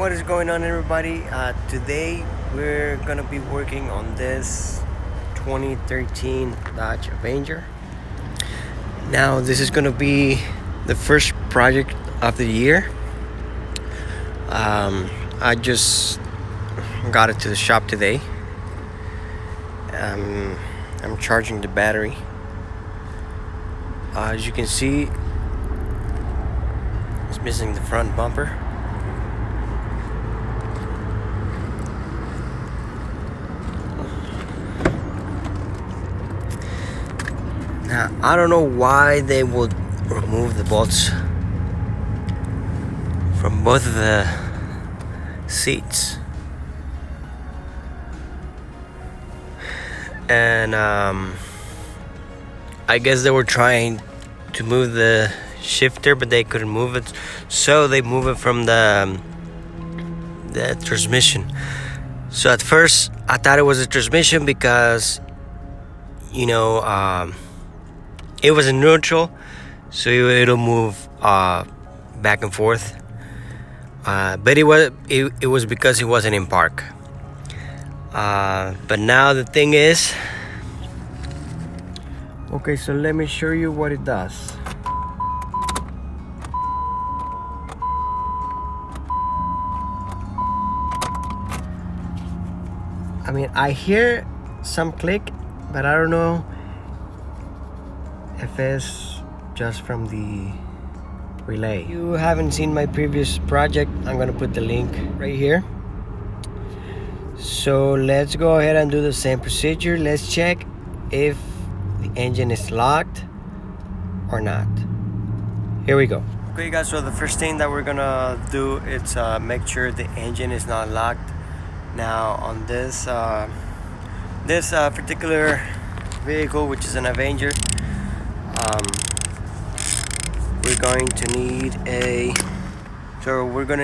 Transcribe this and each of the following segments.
What is going on, everybody? Today we're gonna be working on this 2013 Dodge Avenger. Now this is gonna be the first project of the year. I just got it to the shop today. I'm charging the battery. As you can see, it's missing the front bumper. Now, I don't know why they would remove the bolts from both of the seats. And I guess they were trying to move the shifter, but they couldn't move it, so they move it from the transmission. So at first I thought it was a transmission because, you know, it was in neutral, so it'll move back and forth. But it was because it wasn't in park. But now the thing is, okay, so let me show you what it does. I mean, I hear some click, but I don't know if it's just from the relay. If you haven't seen my previous project, I'm gonna put the link right here. So let's go ahead and do the same procedure. Let's check if the engine is locked or not. Here we go. Okay guys, so the first thing that we're gonna do is make sure the engine is not locked. Now on this particular vehicle, which is an Avenger, we're going to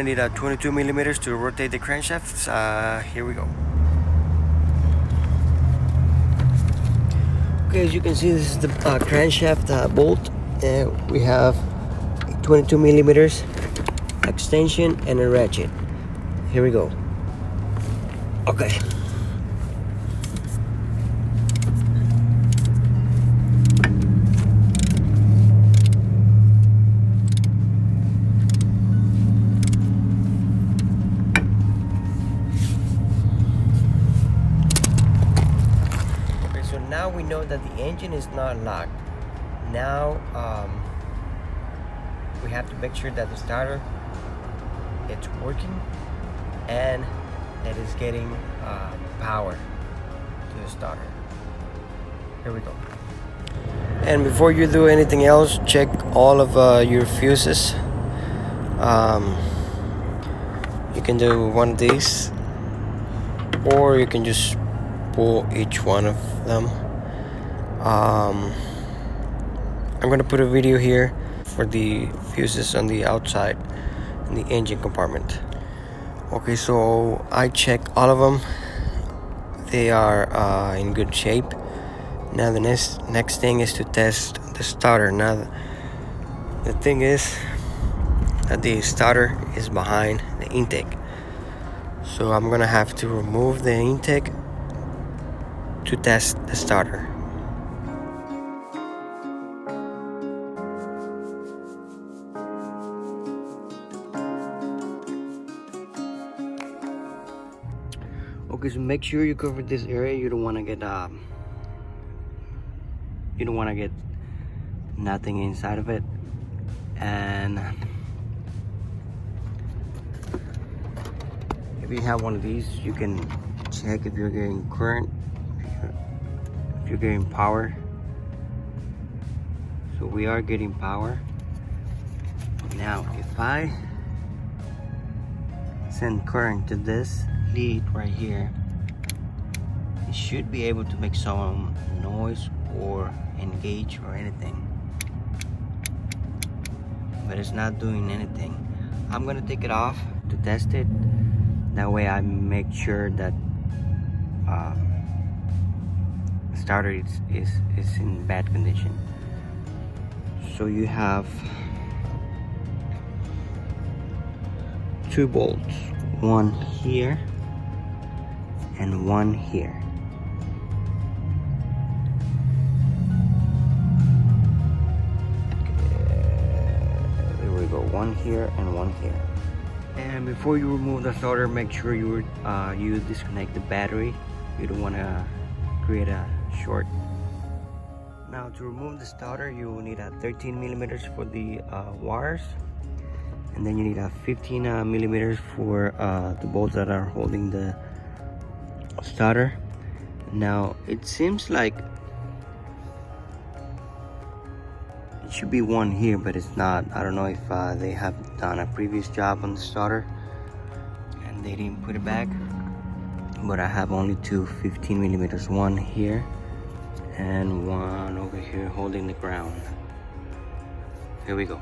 need a 22 millimeters to rotate the crankshafts. Here we go. Okay, as you can see, this is the crankshaft bolt. We have a 22 millimeters extension and a ratchet. Here we go. Okay. So now we know that the engine is not locked. Now we have to make sure that the starter it's working and that it's getting power to the starter. Here we go. And before you do anything else, check all of your fuses. You can do one of these, or you can just pull each one of them. I'm gonna put a video here for the fuses on the outside in the engine compartment. Okay, so I check all of them. They are in good shape. Now the next thing is to test the starter. Now the thing is that the starter is behind the intake, so I'm gonna have to remove the intake to test the starter. Okay, so make sure you cover this area. You don't want to get nothing inside of it. And if you have one of these, you can check if you're getting current, if you're getting power. So we are getting power. Now if I send current to this lead right here, it should be able to make some noise or engage or anything, but it's not doing anything. I'm gonna take it off to test it. That way I make sure that starter is in bad condition. So you have two bolts, one here and one here. There we go, one here and one here. And before you remove the starter, make sure you disconnect the battery. You don't want to create a short. Now to remove the starter, you will need a 13 millimeters for the wires, and then you need a 15 millimeters for the bolts that are holding the starter. Now it seems like it should be one here, but it's not. I don't know if they have done a previous job on the starter and they didn't put it back, but I have only two 15 millimeters, one here and one over here holding the ground. Here we go.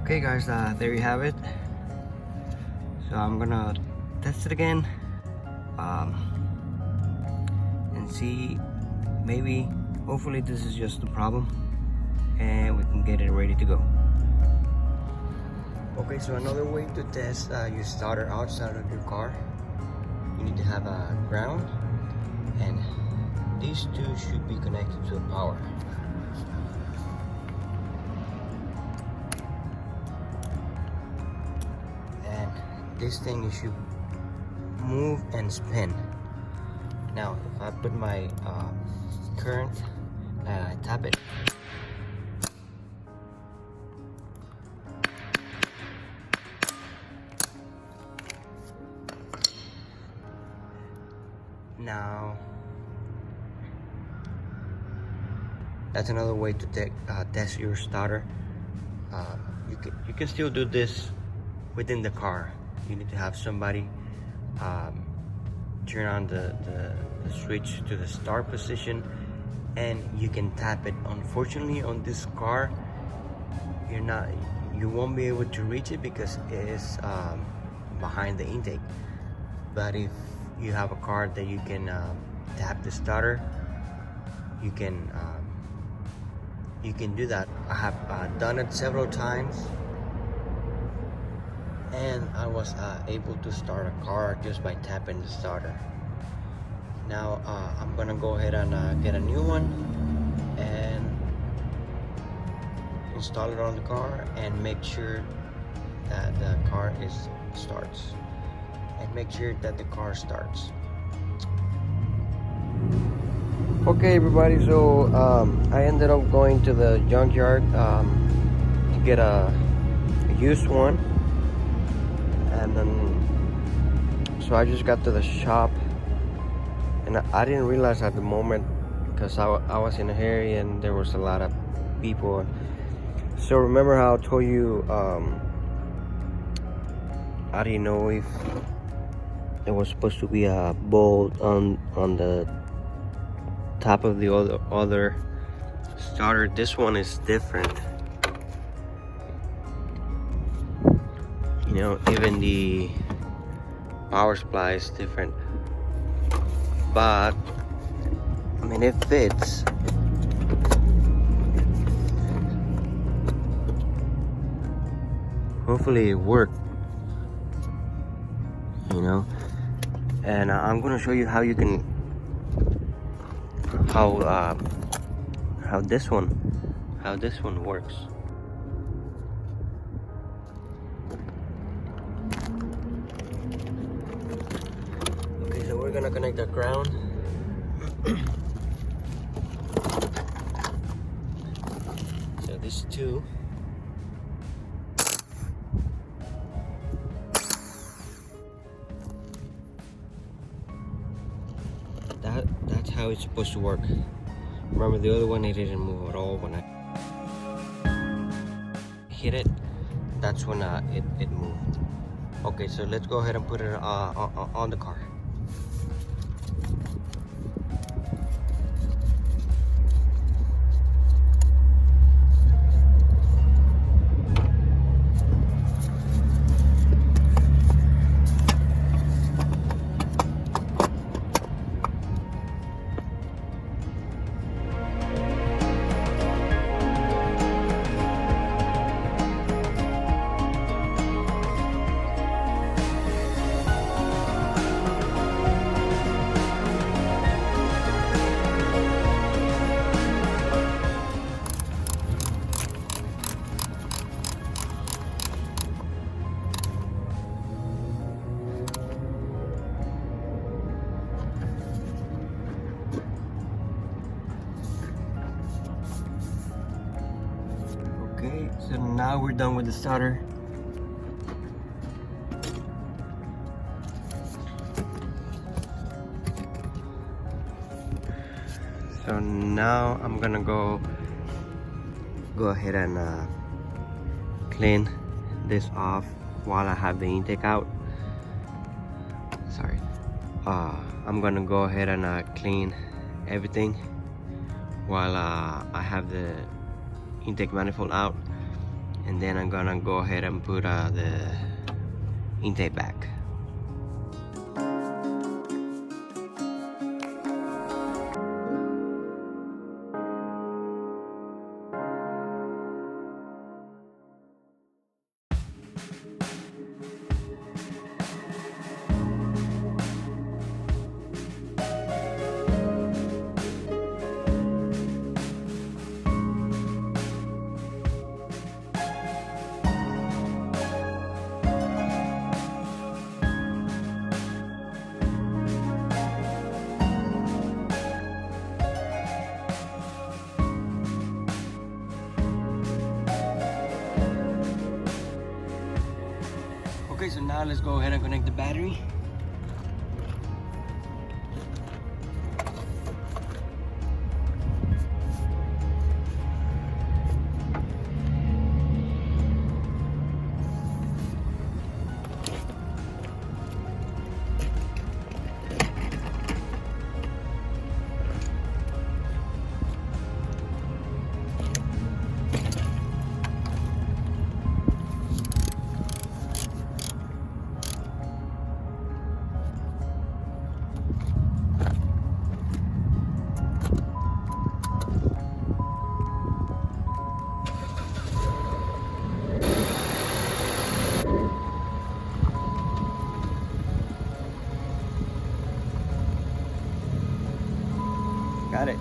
Okay guys, there you have it. So I'm gonna test it again and see, maybe, hopefully this is just the problem and we can get it ready to go. Okay, so another way to test your starter outside of your car, you need to have a ground, and these two should be connected to the power. This thing you should move and spin. Now if I put my current and I tap it, now that's another way to test your starter. You can still do this within the car. You need to have somebody turn on the switch to the start position, and you can tap it. Unfortunately, on this car, you won't be able to reach it because it is behind the intake. But if you have a car that you can tap the starter, you can do that. I have done it several times, and I was able to start a car just by tapping the starter. Now I'm gonna go ahead and get a new one and install it on the car and make sure that the car starts, and make sure that the car starts. Okay everybody, so I ended up going to the junkyard to get a used one. And then, so I just got to the shop, and I didn't realize at the moment, because I was in a hurry and there was a lot of people. So remember how I told you I didn't know if there was supposed to be a bolt on the top of the other starter. This one is different. You know, even the power supply is different, but I mean, it fits. Hopefully it worked, you know. And I'm gonna show you how you can, how this one works. Okay, so we're gonna connect the ground. So these two. That's how it's supposed to work. Remember, the other one, it didn't move at all. When I hit it, that's when it moved. Okay, so let's go ahead and put it on the car. Okay, so now we're done with the starter. So now I'm gonna go ahead and clean this off while I have the intake out. Sorry. I'm gonna go ahead and clean everything while I have the intake manifold out, and then I'm gonna go ahead and put the intake back. Okay, so now let's go ahead and connect the battery. Got it.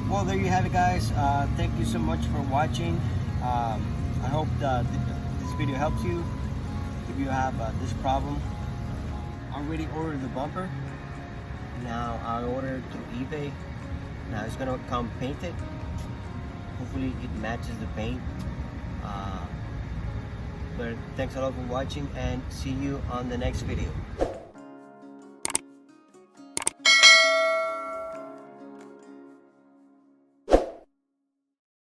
Well, there you have it, guys. Thank you so much for watching. I hope this video helps you. If you have this problem, I already ordered the bumper. Now I ordered through eBay. Now it's gonna come painted. Hopefully it matches the paint. But thanks a lot for watching, and see you on the next video.